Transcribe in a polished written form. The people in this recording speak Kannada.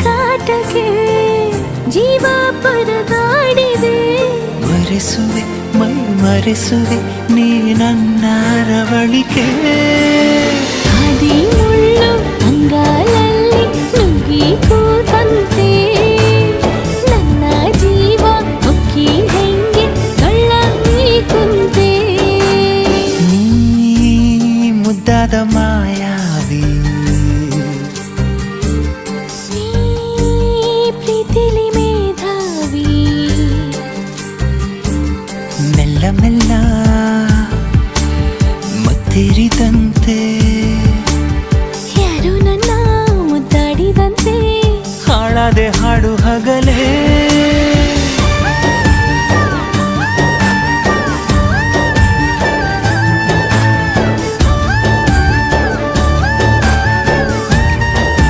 ಕಾಟಕ್ಕೆ ಜೀವ ಪರದಾಡಿದೆ. ಮರೆಸುವೆ ಮೈ ಮರೆಸುವೆ ನೀ ನನ್ನ ರವಳಿಕೆ. ಹಾದಿ ಮುಳ್ಳು ಅಂಗಾಲಲ್ಲಿ ನುಗ್ಗಿ ಕೂತಂತೆ ನನ್ನ ಜೀವ ಹೊಕ್ಕಿ ಹೆಂಗೆ ಕಳ್ಳಾಗಿ ಕುಂತೆ. ನೀ ಮುದ್ದಾದ ಮಾಯಾವಿ, ನೀ ಪ್ರೀತಿಲಿ ಮೇಧಾವಿ. ಮೆಲ್ಲ ಮೆಲ್ಲ ಮತ್ತಿರಿದಂತೆ ಯಾರು ನನ್ನ ಮುದ್ದಾಡಿದಂತೆ ಹಾಳಾದೆ ಹಾಡು ಹಗಲೇ.